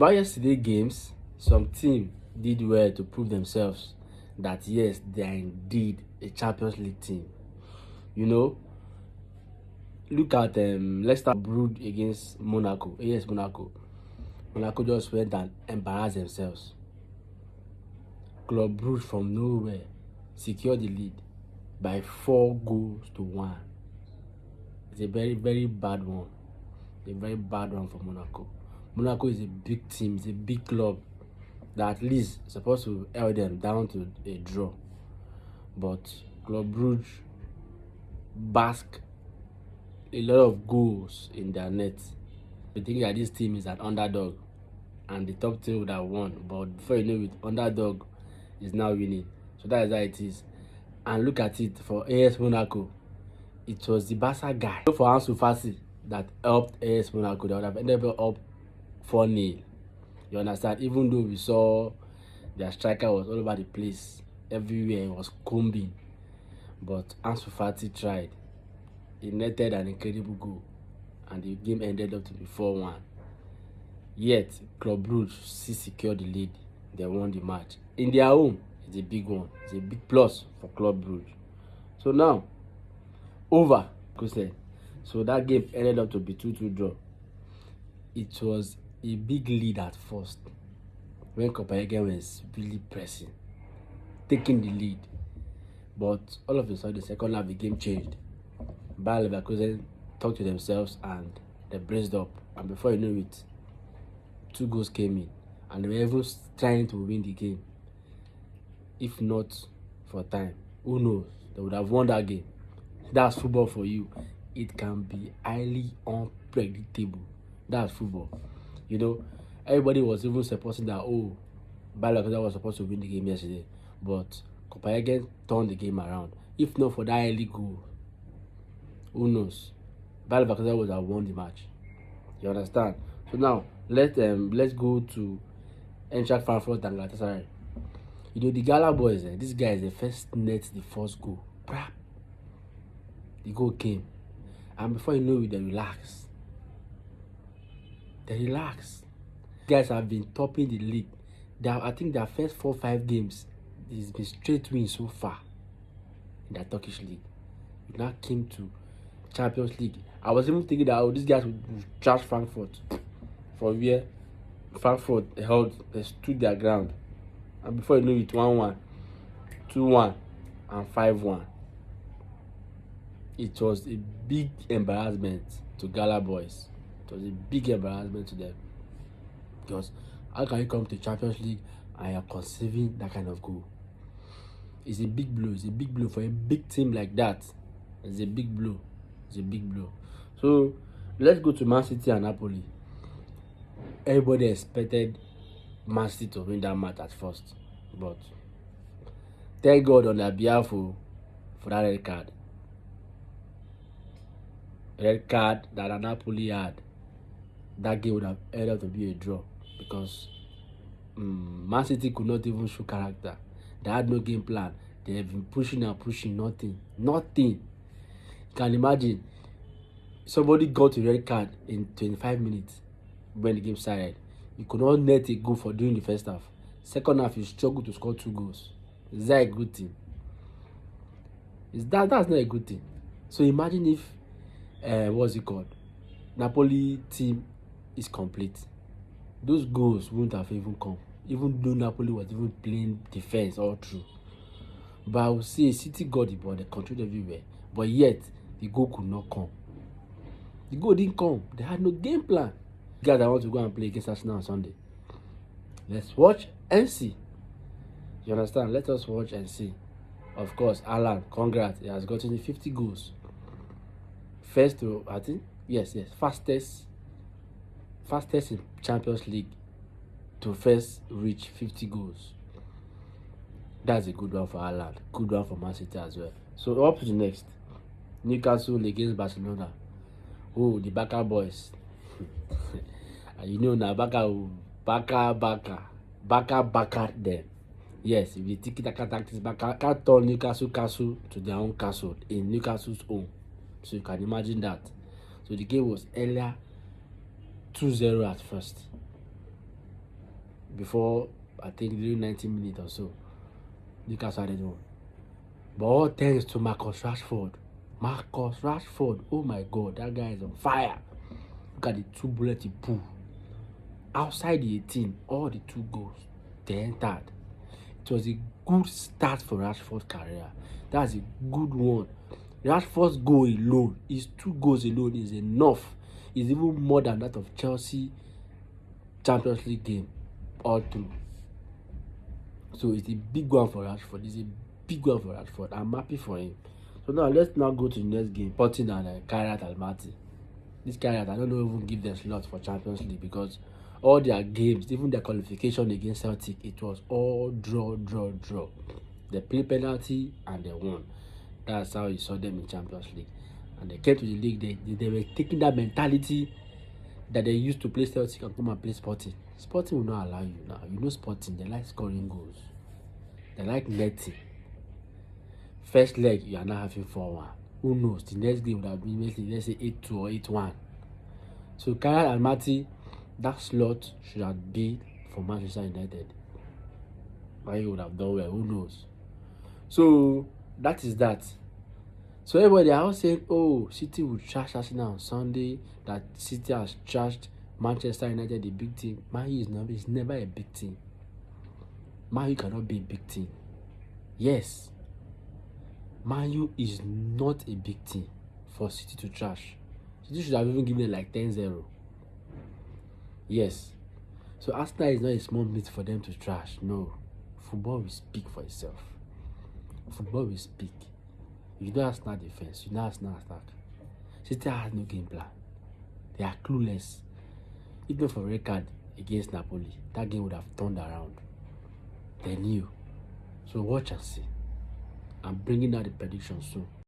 About yesterday games, some team did well to prove themselves that yes, they are indeed a Champions League team. You know, look at Leicester brewed against Monaco. Yes, Monaco. Monaco just went and embarrassed themselves. Club Brugge from nowhere secured the lead by 4 goals to 1. It's a very, very bad one. A very bad one for Monaco. Monaco is a big team, it's a big club that at least is supposed to hold them down to a draw. But Club Brugge bask a lot of goals in their net. We think that this team is an underdog and the top team would have won, but before you know it, underdog is now winning. So that is how it is. And look at it for AS Monaco. It was the Barca guy for Ansu Fati that helped AS Monaco. They would have ended up 4-0. You understand? Even though we saw their striker was all over the place, everywhere he was combing, but Ansu Fati tried. He netted an incredible goal, and the game ended up to be 4-1. Yet Club Brugge still secured the lead. They won the match in their home. It's a big one. It's a big plus for Club Brugge. So now, over. So that game ended up to be 2-2 draw. It was a big lead at first when Copenhagen was really pressing, taking the lead. But all of a sudden, the second half, the game changed. Bayer Leverkusen talked to themselves and they braced up. And before you know it, 2 goals came in. And they were even trying to win the game. If not for time, who knows? They would have won that game. That's football for you. It can be highly unpredictable. That's football. You know, everybody was even supposing that, oh, Bayer Leverkusen was supposed to win the game yesterday. But Copenhagen turned the game around. If not for that early goal, who knows? Bayer Leverkusen would have won the match. You understand? So now, let's go to Eintracht Frankfurt and Galatasaray. You know, the Gala boys, this guy is the first net, the first goal. The goal came. And before you know it, they relax. These guys have been topping the league. I think their first 4-5 games, it's been straight wins so far in the Turkish league. We now came to Champions League. I was even thinking that these guys would charge Frankfurt for where Frankfurt they stood their ground. And before you know it, 1-1, 2-1, and 5-1. It was a big embarrassment to Gala boys. It was a big embarrassment to them. Because how can you come to Champions League and you're conceiving that kind of goal? It's a big blow. It's a big blow for a big team like that. It's a big blow. It's a big blow. So let's go to Man City and Napoli. Everybody expected Man City to win that match at first, but thank God on their behalf for that red card. Red card that Napoli had. That game would have ended up to be a draw because Man City could not even show character. They had no game plan. They have been pushing and pushing, nothing. You can imagine somebody got a red card in 25 minutes when the game started. You could not net a goal for during the first half. Second half, you struggle to score 2 goals. Is that a good thing? That's not a good thing. So imagine if what's it called? Napoli team is complete. Those goals wouldn't have even come, even though Napoli was even playing defense all through. But I would say City got the ball, they controlled everywhere. But yet, the goal could not come. The goal didn't come. They had no game plan. Guys, I want to go and play against Arsenal on Sunday. Let's watch and see. You understand? Let us watch and see. Of course, Alan, congrats. He has gotten 50 goals. First to, I think, yes, fastest in Champions League to first reach 50 goals. That's a good one for Alan. Good one for Man City as well. So up to the next. Newcastle against Barcelona. Oh, the Barca boys. And you know now, Barca them. Yes, if you take that tactics, Barca can't turn Newcastle castle to their own castle in Newcastle's home. So you can imagine that. So the game was earlier 2-0 at first. before I think during 90 minutes or so. Newcastle added one. But all thanks to Marcus Rashford. Marcus Rashford, oh my God, that guy is on fire. Look at the 2 bullets he pulled. Outside the 18, all the 2 goals, they entered. It was a good start for Rashford's career. That's a good one. Rashford's goal alone, his 2 goals alone is enough. It's even more than that of Chelsea Champions League game all through. So it's a big one for Rashford. It's a big one for Rashford. I'm happy for him. So now let's now go to the next game. Sporting and Kairat Almaty. This Kairat, I don't know even give them slots for Champions League because all their games, even their qualification against Celtic, it was all draw. They played penalty and they won. That's how you saw them in Champions League. And they came to the league, they were taking that mentality that they used to play Celtic and come and play Sporting. Sporting will not allow you now. You know Sporting, they like scoring goals. They like netting. First leg, you are now having 4-1. Who knows? The next game would have been, let's say 8-2 or 8-1. So Kairat Almaty, that slot should have been for Manchester United. Man U would have done well. Who knows? So that is that. So everybody are all saying, oh, City will trash Arsenal on Sunday, that City has trashed Manchester United, the big team. Man U is never a big team. Man U cannot be a big team. Yes. Man U is not a big team for City to trash. City should have even given it like 10-0. Yes. So Arsenal is not a small meat for them to trash. No. Football will speak for itself. Football will speak. You know Arsenal defense, you know Arsenal attack. City has no game plan. They are clueless. Even for red card against Napoli, that game would have turned around. They knew. So watch and see. I'm bringing out the prediction soon.